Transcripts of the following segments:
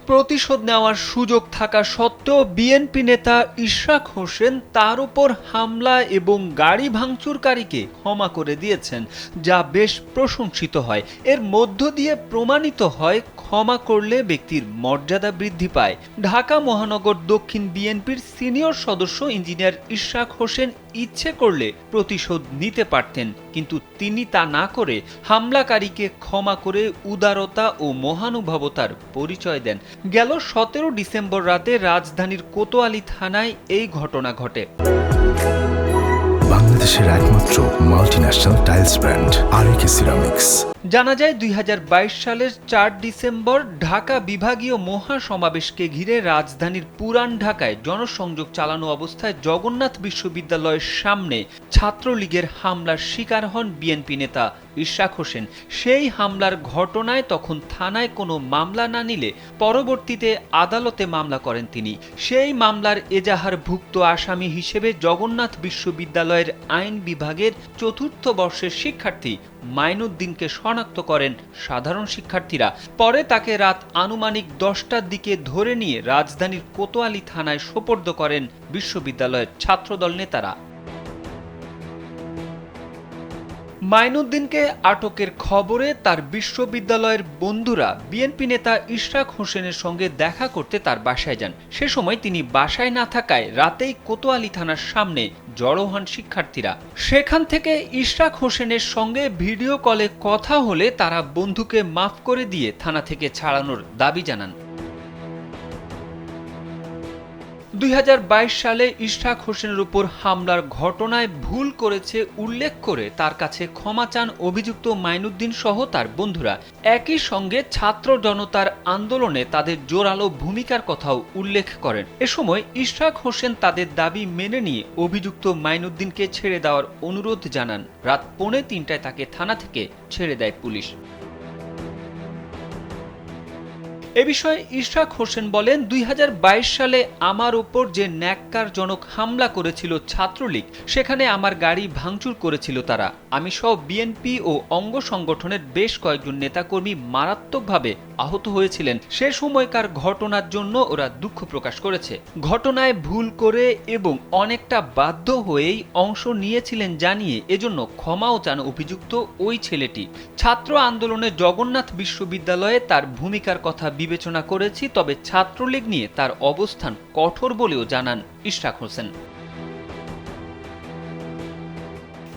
প্রতিশোধ নেওয়ার সুযোগ থাকা সত্ত্বেও বিএনপি নেতা ইশরাক হোসেন তার উপর হামলা এবং গাড়ি ভাঙচুরকারীকে ক্ষমা করে দিয়েছেন, যা বেশ প্রশংসিত হয়। এর মধ্য দিয়ে প্রমাণিত হয় ক্ষমা করলে ব্যক্তির মর্যাদা বৃদ্ধি পায়। ঢাকা মহানগর দক্ষিণ বিএনপির সিনিয়র সদস্য ইঞ্জিনিয়ার ইশরাক হোসেন ইচ্ছে করলে প্রতিশোধ নিতে পারতেন, কিন্তু তিনি তা না করে হামলাকারীকে ক্ষমা করে উদারতা ও মহানুভবতার পরিচয় দেন। গেল 17 ডিসেম্বর রাতে রাজধানীর কোতোয়ালি থানায় এই ঘটনা ঘটে। বাংলাদেশের একমাত্র মাল্টিন্যাশনাল টাইলস ব্র্যান্ড আরএকে সিরামিক্স। জানা যায় 2022 সালের 4 ডিসেম্বর ঢাকা বিভাগীয় মহাসমাবেশকে ঘিরে রাজধানীর পুরান ঢাকায় জনসংযোগ চালানো অবস্থায় জগন্নাথ বিশ্ববিদ্যালয়ের সামনে ছাত্রলীগের হামলার শিকার হন বিএনপি নেতা ইশরাক হোসেন। সেই হামলার ঘটনায় তখন থানায় কোনো মামলা না নিলে পরবর্তীতে আদালতে মামলা করেন তিনি। সেই মামলার এজাহারভুক্ত আসামি হিসেবে জগন্নাথ বিশ্ববিদ্যালয়ের আইন বিভাগের 4র্থ বর্ষের শিক্ষার্থী মাইনুদ্দিনকে শনাক্ত করেন সাধারণ শিক্ষার্থীরা। পরে তাকে রাত আনুমানিক 10টার দিকে ধরে নিয়ে রাজধানীর কোতোয়ালি থানায় সোপর্দ করেন বিশ্ববিদ্যালয়ের ছাত্রদল নেতারা। মাইনুদ্দিনকে আটকের খবরে তার বিশ্ববিদ্যালয়ের বন্ধুরা বিএনপি নেতা ইশরাক হোসেনের সঙ্গে দেখা করতে তার বাসায় যান। সে সময় তিনি বাসায় না থাকায় রাতেই কোতোয়ালি থানার সামনে জড়ো হন শিক্ষার্থীরা। সেখান থেকে ইশরাক হোসেনের সঙ্গে ভিডিও কলে কথা হলে তারা বন্ধুকে মাফ করে দিয়ে থানা থেকে ছাড়ানোর দাবি জানান। 2022 সালে ইশরাক হোসেনের উপর হামলার ঘটনায় ভুল করেছে উল্লেখ করে তার কাছে ক্ষমা চান অভিযুক্ত মাইনুদ্দিন সহ তার বন্ধুরা। একই সঙ্গে ছাত্র জনতার আন্দোলনে তাদের জোরালো ভূমিকার কথাও উল্লেখ করেন। এ সময় ইশরাক হোসেন তাদের দাবি মেনে নিয়ে অভিযুক্ত মাইনুদ্দিনকে ছেড়ে দেওয়ার অনুরোধ জানান। রাত 2:45টায় তাকে থানা থেকে ছেড়ে দেয় পুলিশ। এ বিষয়ে ইশরাক হোসেন বলেন, 2022 সালে আমার উপর যে ন্যাক্কারজনক হামলা করেছিল ছাত্রলীগ, সেখানে আমার গাড়ি ভাঙচুর করেছিল তারা। আমি সহ বিএনপি ও অঙ্গ সংগঠনের বেশ কয়েকজন নেতাকর্মী মারাত্মকভাবে আহত হয়েছিলেন। সে সময়কার ঘটনার জন্য ওরা দুঃখ প্রকাশ করেছে। ঘটনায় ভুল করে এবং অনেকটা বাধ্য হয়েই অংশ নিয়েছিলেন জানিয়ে এজন্য ক্ষমাও চান অভিযুক্ত ওই ছেলেটি। ছাত্র আন্দোলনে জগন্নাথ বিশ্ববিদ্যালয়ে তার ভূমিকার কথা বিবেচনা করেছি, তবে ছাত্রলীগ নিয়ে তার অবস্থান কঠোর বলেও জানান ইশরাক হোসেন।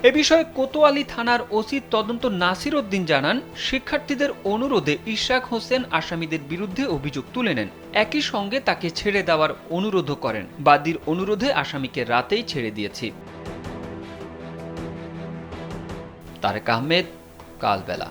এ বিষয়ে কোতোয়ালি থানার ওসি তদন্ত নাসির উদ্দিন জানান, শিক্ষার্থীদের অনুরোধে ইশরাক হোসেন আসামিদের বিরুদ্ধে অভিযোগ তুলে নেন। একই সঙ্গে তাকে ছেড়ে দেওয়ার অনুরোধও করেন। বাদীর অনুরোধে আসামিকে রাতেই ছেড়ে দিয়েছি। তারেক আহমেদ, কালবেলা।